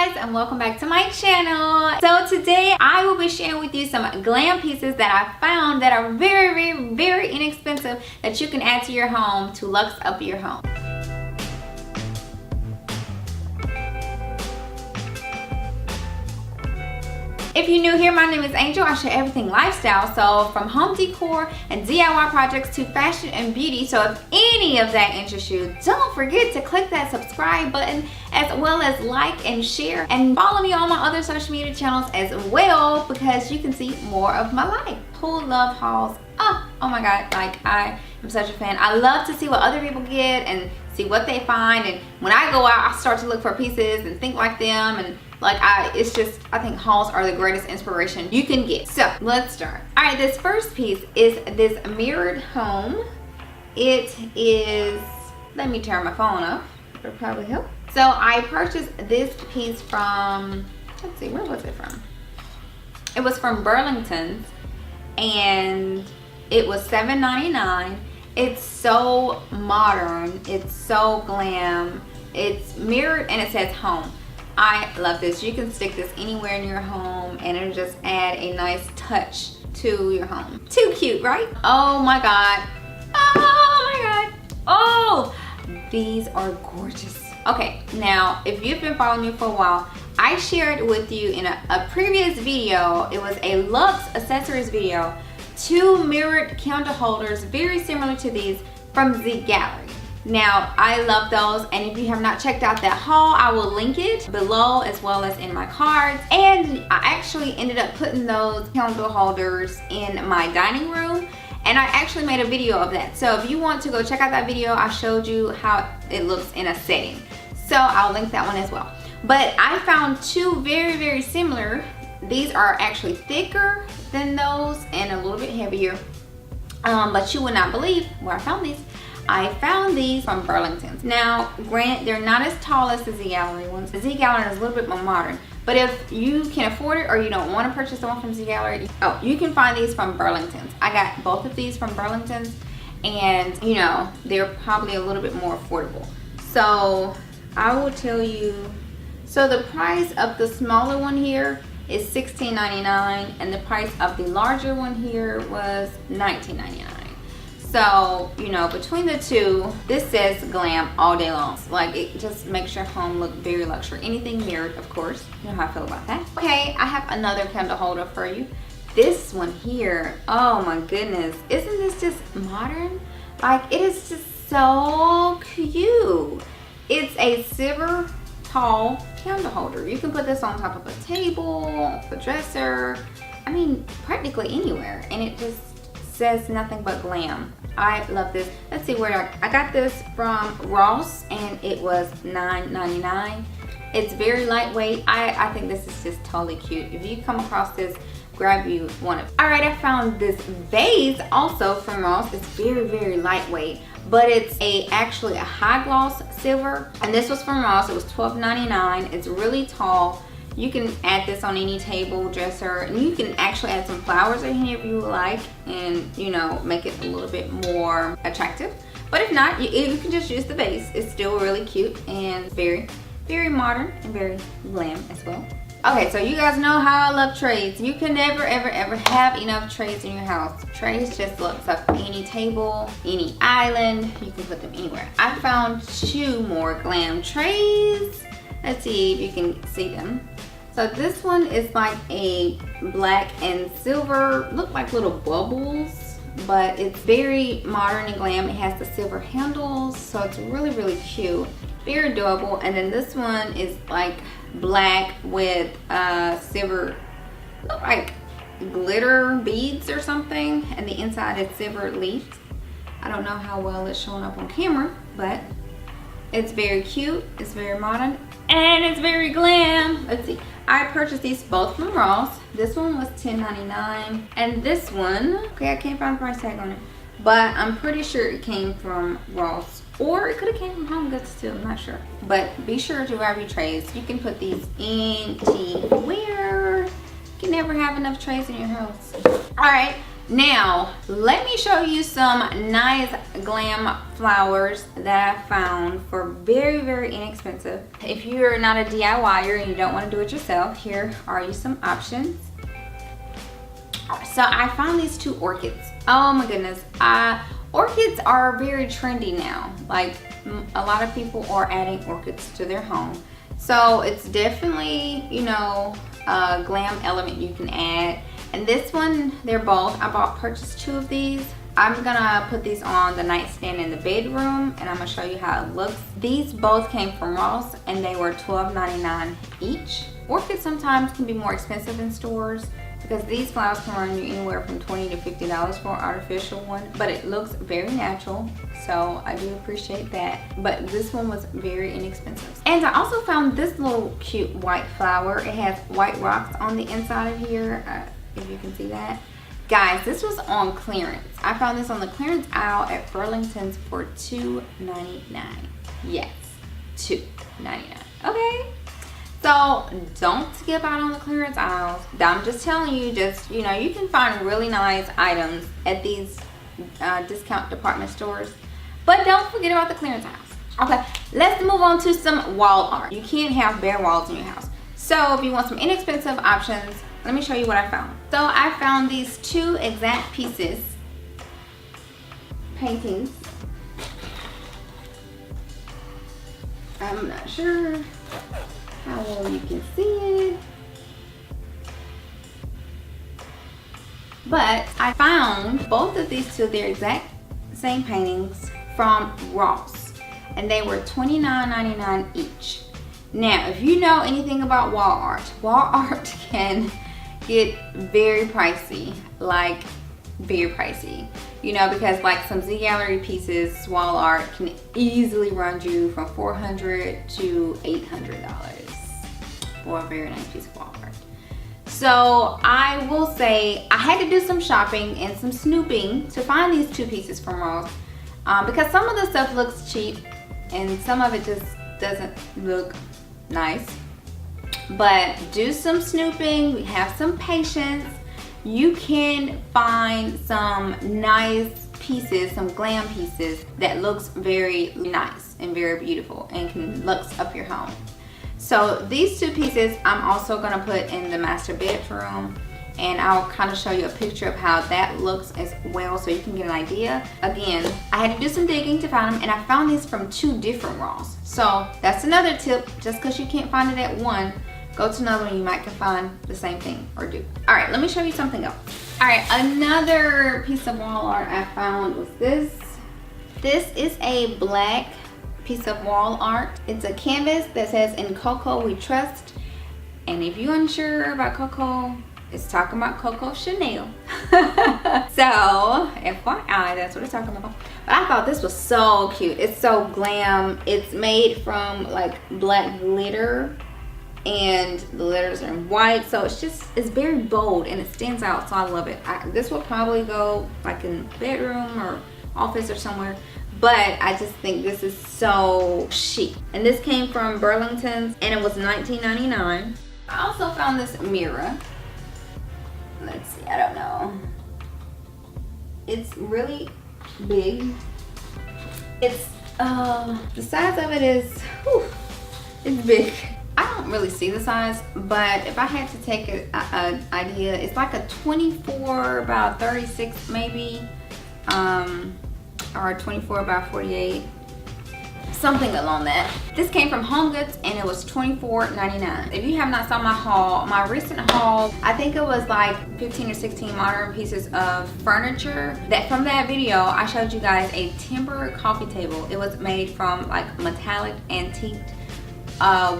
guys, and welcome back to my channel. So today I will be sharing with you some glam pieces that I found that are very inexpensive that you can add to your home to luxe up your home. If you're new here, my name is Angel. I share everything lifestyle, so from home decor and DIY projects to fashion and beauty. So if any of that interests you, don't forget to click that subscribe button, as well as like and share, and follow me on my other social media channels as well, because you can see more of my life. Who love hauls? Oh my god, like I am such a fan. I love to see what other people get and see what they find, and when I go out I start to look for pieces and think like them, and like I think hauls are the greatest inspiration you can get. So let's start. All right, this first piece is this mirrored home. It is, let me turn my phone off, it'll probably help. So I purchased this piece from, let's see, where was it from? It was from Burlington's, and it was $7.99. It's so modern, it's so glam, it's mirrored and it says home. I love this. You can stick this anywhere in your home and it'll just add a nice touch to your home. Too cute, right? Oh my god. Oh my god. Oh, these are gorgeous. Okay, now if you've been following me for a while, I shared with you in a previous video, it was a Luxe accessories video, 2 mirrored candle holders very similar to these from Z Gallery. Now I love those, and if you have not checked out that haul, I will link it below as well as in my cards. And I actually ended up putting those candle holders in my dining room, and I actually made a video of that. So if you want to go check out that video, I showed you how it looks in a setting, so I'll link that one as well. But I found 2 very similar. These are actually thicker than those and a little bit heavier, but you would not believe where I found these. I found these from Burlington's. Now, granted, they're not as tall as the Z Gallery ones. The Z Gallery is a little bit more modern, but if you can afford it or you don't want to purchase the one from Z Gallery, you can find these from Burlington's. I got both of these from Burlington's, and you know, they're probably a little bit more affordable. So I will tell you, so the price of the smaller one here is $16.99, and the price of the larger one here was $19.99. So, you know, between the two, this says glam all day long. Like, it just makes your home look very luxury. Anything mirrored, of course. You know how I feel about that. Okay, I have another candle holder for you. This one here, oh my goodness. Isn't this just modern? Like, it is just so cute. It's a silver tall candle holder. You can put this on top of a table, a dresser, I mean, practically anywhere. And it just says nothing but glam. I love this. Let's see where I got this from Ross, and it was $9.99. It's very lightweight. I think this is just totally cute. If you come across this, grab you one of it. All right, I found this vase also from Ross. It's very lightweight, but it's actually a high gloss silver, and this was from Ross. It was $12.99. It's really tall. You can add this on any table, dresser, and you can actually add some flowers in here if you like, and you know, make it a little bit more attractive. But if not, you can just use the vase. It's still really cute and very modern and very glam as well. Okay, so you guys know how I love trays. You can never ever have enough trays in your house. Trays just looks up any table, any island. You can put them anywhere. I found 2 more glam trays. Let's see if you can see them. So this one is like a black and silver, look like little bubbles, but it's very modern and glam. It has the silver handles, so it's really cute, very adorable. And then this one is like black with silver, look like glitter beads or something, and the inside is silver leaf. I don't know how well it's showing up on camera, but it's very cute, it's very modern, and it's very glam. Let's see. I purchased these both from Ross. This one was $10.99, and this one, okay, I can't find the price tag on it, but I'm pretty sure it came from Ross, or it could have came from Home Goods too, I'm not sure. But be sure to grab your trays. You can put these anywhere. You can never have enough trays in your house. All right, Now, let me show you some nice glam flowers that I found for very, very inexpensive. If you're not a DIYer and you don't want to do it yourself, here are you some options. So I found these two orchids. Oh my goodness. Orchids are very trendy now. Like, a lot of people are adding orchids to their home. So it's definitely, you know, a glam element you can add. And this one, they're both, purchased two of these. I'm gonna put these on the nightstand in the bedroom and I'm gonna show you how it looks. These both came from Ross and they were $12.99 each. Orchids sometimes can be more expensive in stores because these flowers can run you anywhere from $20 to $50 for an artificial one, but it looks very natural, so I do appreciate that. But this one was very inexpensive. And I also found this little cute white flower. It has white rocks on the inside of here, if you can see that. Guys, this was on clearance. I found this on the clearance aisle at Burlington's for $2.99. Yes, $2.99. Okay. So don't skip out on the clearance aisles. I'm just telling you, you know, you can find really nice items at these discount department stores, but don't forget about the clearance aisles. Okay, let's move on to some wall art. You can't have bare walls in your house. So if you want some inexpensive options, let me show you what I found. So I found these two exact pieces, paintings. I'm not sure how well you can see it, but I found both of these two, they're exact same paintings from Ross, and they were $29.99 each. Now, if you know anything about wall art can get very pricey, like very pricey. You know, because like some Z Gallery pieces, wall art can easily run you from $400 to $800 for a very nice piece of wall art. So I will say I had to do some shopping and some snooping to find these two pieces from Ross, because some of the stuff looks cheap and some of it just doesn't look nice. But do some snooping, have some patience. You can find some nice pieces, some glam pieces that looks very nice and very beautiful and can luxe up your home. So these two pieces I'm also gonna put in the master bedroom, and I'll kind of show you a picture of how that looks as well so you can get an idea. Again, I had to do some digging to find them, and I found these from two different Ross. So that's another tip. Just because you can't find it at one, go to another one, you might can find the same thing or do. All right, let me show you something else. All right, another piece of wall art I found was this. This is a black piece of wall art. It's a canvas that says, "In Coco We Trust." And if you're unsure about Coco, it's talking about Coco Chanel. So, FYI, that's what it's talking about. But I thought this was so cute. It's so glam. It's made from like black glitter, and the letters are in white, so it's very bold and it stands out, so I love it. This will probably go like in bedroom or office or somewhere, but I just think this is so chic. And this came from Burlington's and it was $19.99. I also found this mirror. Let's see, I don't know. It's really big. It's the size of it is, whew, it's big. I don't really see the size, but if I had to take an idea, it's like a 24 by 36 maybe, or 24 by 48, something along that. This came from HomeGoods and it was $24.99. If you have not saw my haul, my recent haul, I think it was like 15 or 16 modern pieces of furniture. From that video, I showed you guys a timber coffee table. It was made from like metallic antiqued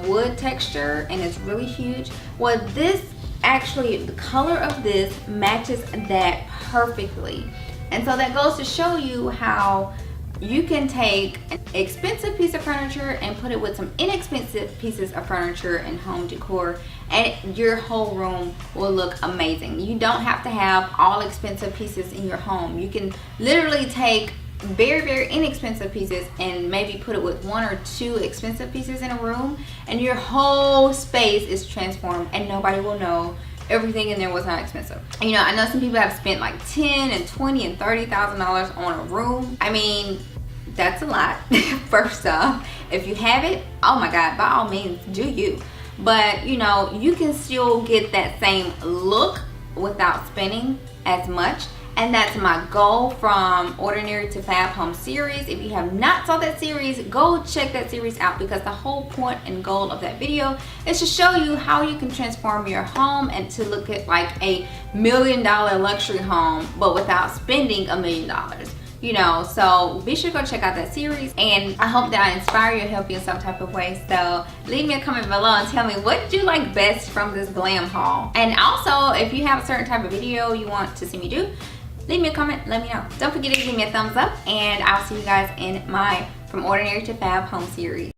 wood texture, and it's really huge. Well, this actually, the color of this matches that perfectly, and so that goes to show you how you can take an expensive piece of furniture and put it with some inexpensive pieces of furniture and home decor, and your whole room will look amazing. You don't have to have all expensive pieces in your home. You can literally take very, very inexpensive pieces and maybe put it with one or two expensive pieces in a room, and your whole space is transformed and nobody will know everything in there was not expensive. You know, I know some people have spent like $10,000 and $20,000 and $30,000 on a room. I mean, that's a lot. First off, if you have it, oh my God, by all means, do you. But you know, you can still get that same look without spending as much. And that's my goal from Ordinary to Fab Home series. If you have not saw that series, go check that series out, because the whole point and goal of that video is to show you how you can transform your home and to look at like a $1 million luxury home, but without spending $1 million. You know, so be sure to go check out that series, and I hope that I inspire you and help you in some type of way. So leave me a comment below and tell me what you like best from this glam haul. And also, if you have a certain type of video you want to see me do, leave me a comment, let me know. Don't forget to give me a thumbs up, and I'll see you guys in my From Ordinary to Fab Home series.